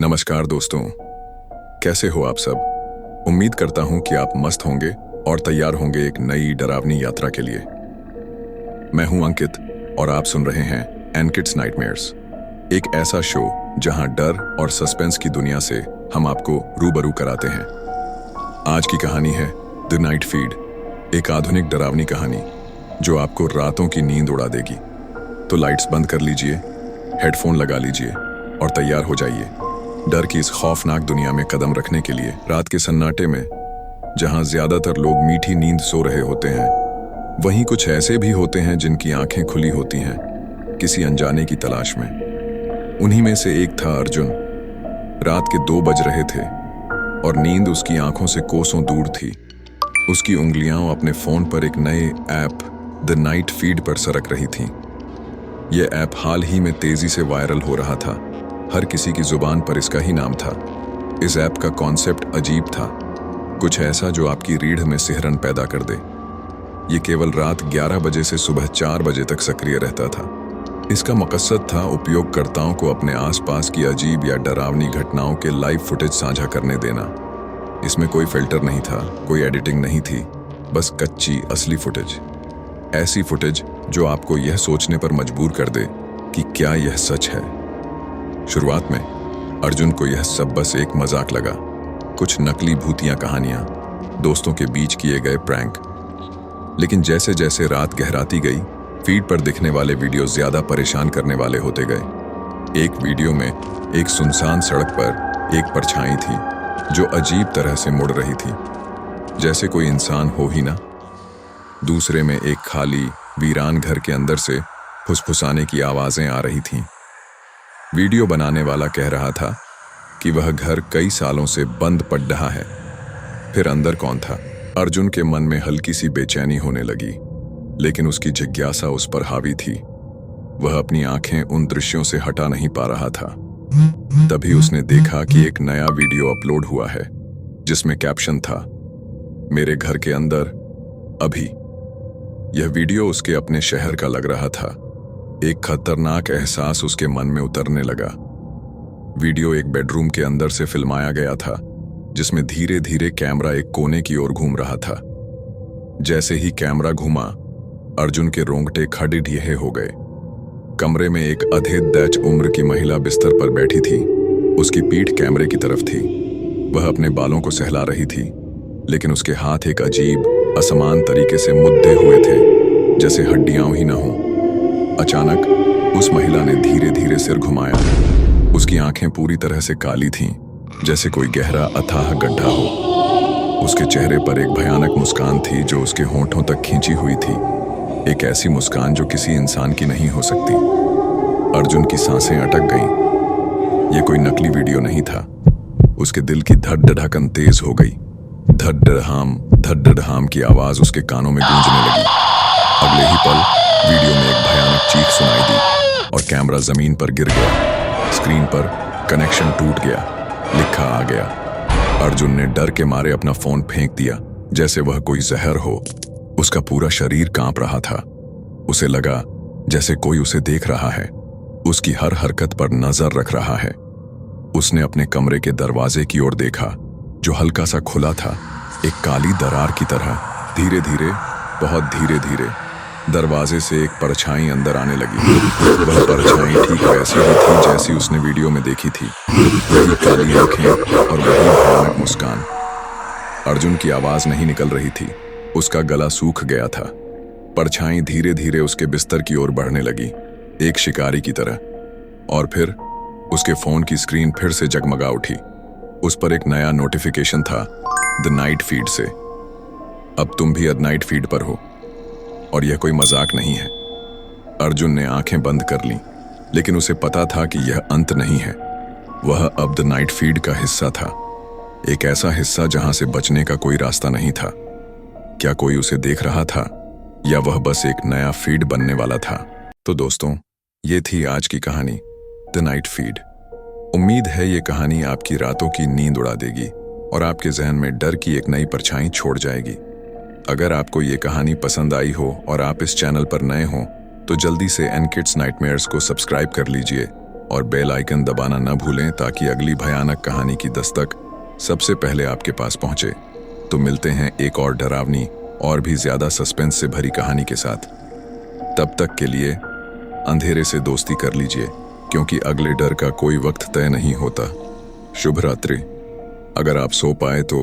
नमस्कार दोस्तों, कैसे हो आप सब। उम्मीद करता हूं कि आप मस्त होंगे और तैयार होंगे एक नई डरावनी यात्रा के लिए। मैं हूं अंकित और आप सुन रहे हैं एनकिड्स नाइटमेयर्स, एक ऐसा शो जहां डर और सस्पेंस की दुनिया से हम आपको रूबरू कराते हैं। आज की कहानी है द नाइट फीड, एक आधुनिक डरावनी कहानी जो आपको रातों की नींद उड़ा देगी। तो लाइट्स बंद कर लीजिए, हेडफोन लगा लीजिए और तैयार हो जाइए डर की इस खौफनाक दुनिया में कदम रखने के लिए। रात के सन्नाटे में जहां ज्यादातर लोग मीठी नींद सो रहे होते हैं, वहीं कुछ ऐसे भी होते हैं जिनकी आंखें खुली होती हैं किसी अनजाने की तलाश में। उन्हीं में से एक था अर्जुन। रात के 2 बज रहे थे और नींद उसकी आंखों से कोसों दूर थी। उसकी उंगलियां अपने फोन पर एक नए ऐप द नाइट फीड पर सरक रही थीं। यह ऐप हाल ही में तेजी से वायरल हो रहा था। हर किसी की जुबान पर इसका ही नाम था। इस ऐप का कॉन्सेप्ट अजीब था, कुछ ऐसा जो आपकी रीढ़ में सिहरन पैदा कर दे। ये केवल रात 11 बजे से सुबह 4 बजे तक सक्रिय रहता था। इसका मकसद था उपयोगकर्ताओं को अपने आसपास की अजीब या डरावनी घटनाओं के लाइव फुटेज साझा करने देना। इसमें कोई फिल्टर नहीं था, कोई एडिटिंग नहीं थी, बस कच्ची असली फुटेज। ऐसी फुटेज जो आपको यह सोचने पर मजबूर कर दे कि क्या यह सच है। शुरुआत में अर्जुन को यह सब बस एक मजाक लगा, कुछ नकली भूतिया कहानियां, दोस्तों के बीच किए गए प्रैंक। लेकिन जैसे जैसे रात गहराती गई, फीड पर दिखने वाले वीडियो ज्यादा परेशान करने वाले होते गए। एक वीडियो में एक सुनसान सड़क पर एक परछाई थी जो अजीब तरह से मुड़ रही थी, जैसे कोई इंसान हो ही ना। दूसरे में एक खाली वीरान घर के अंदर से फुसफुसाने की आवाजें आ रही थीं। वीडियो बनाने वाला कह रहा था कि वह घर कई सालों से बंद पड़ रहा है। फिर अंदर कौन था? अर्जुन के मन में हल्की सी बेचैनी होने लगी, लेकिन उसकी जिज्ञासा उस पर हावी थी। वह अपनी आंखें उन दृश्यों से हटा नहीं पा रहा था। तभी उसने देखा कि एक नया वीडियो अपलोड हुआ है जिसमें कैप्शन था, मेरे घर के अंदर अभी। यह वीडियो उसके अपने शहर का लग रहा था। एक खतरनाक एहसास उसके मन में उतरने लगा। वीडियो एक बेडरूम के अंदर से फिल्माया गया था, जिसमें धीरे धीरे कैमरा एक कोने की ओर घूम रहा था। जैसे ही कैमरा घूमा, अर्जुन के रोंगटे खड़े हो गए। कमरे में एक अधेड़ उम्र की महिला बिस्तर पर बैठी थी। उसकी पीठ कैमरे की तरफ थी। वह अपने बालों को सहला रही थी, लेकिन उसके हाथ एक अजीब असमान तरीके से मुद्दे हुए थे, जैसे हड्डियां ही न हों। अचानक उस महिला ने धीरे धीरे सिर घुमाया। उसकी आंखें पूरी तरह से काली थीं, जैसे कोई गहरा अथाह गड्ढा हो। उसके चेहरे पर एक भयानक मुस्कान थी जो उसके होंठों तक खींची हुई थी, एक ऐसी मुस्कान जो किसी इंसान की नहीं हो सकती। अर्जुन की सांसें अटक गईं। यह कोई नकली वीडियो नहीं था। उसके दिल की धड़धड़ाहट तेज हो गई। धड़-धड़-हाम की आवाज उसके कानों में गूंजने लगी। अगले ही पल वीडियो में एक भयानक चीख सुनाई दी और कैमरा जमीन पर गिर गया। स्क्रीन पर कनेक्शन टूट गया। लिखा आ गया। अर्जुन ने डर के मारे अपना फोन फेंक दिया, जैसे वह कोई जहर हो। उसका पूरा शरीर कांप रहा था। उसे लगा जैसे कोई उसे देख रहा है, उसकी हर हरकत पर नजर रख रहा है। उसने अपने कमरे के दरवाजे की ओर देखा, जो हल्का सा खुला था, एक काली दरार की तरह। धीरे धीरे, बहुत धीरे धीरे दरवाजे से एक परछाई अंदर आने लगी। वह परछाई ठीक वैसी ही थी जैसी उसने वीडियो में देखी थी। वही काली आंखें और वही भयानक मुस्कान। अर्जुन की आवाज नहीं निकल रही थी, उसका गला सूख गया था। परछाई धीरे धीरे उसके बिस्तर की ओर बढ़ने लगी, एक शिकारी की तरह। और फिर उसके फोन की स्क्रीन फिर से जगमगा उठी। उस पर एक नया नोटिफिकेशन था, द नाइट फीड से। अब तुम भी द नाइट फीड पर हो। और यह कोई मजाक नहीं है। अर्जुन ने आंखें बंद कर लीं, लेकिन उसे पता था कि यह अंत नहीं है। वह अब द नाइट फीड का हिस्सा था, एक ऐसा हिस्सा जहां से बचने का कोई रास्ता नहीं था। क्या कोई उसे देख रहा था, या वह बस एक नया फीड बनने वाला था? तो दोस्तों, ये थी आज की कहानी, द नाइट फीड। उम्मीद है ये कहानी आपकी रातों की नींद उड़ा देगी और आपके जहन में डर की एक नई परछाई छोड़ जाएगी। अगर आपको ये कहानी पसंद आई हो और आप इस चैनल पर नए हो, तो जल्दी से एनकिड्स नाइटमेयर्स को सब्सक्राइब कर लीजिए और बेल आइकन दबाना न भूलें ताकि अगली भयानक कहानी की दस्तक सबसे पहले आपके पास पहुंचे। तो मिलते हैं एक और डरावनी और भी ज्यादा सस्पेंस से भरी कहानी के साथ। तब तक के लिए अंधेरे से दोस्ती कर लीजिए, क्योंकि अगले डर का कोई वक्त तय नहीं होता। शुभ रात्रि। अगर आप सो पाए तो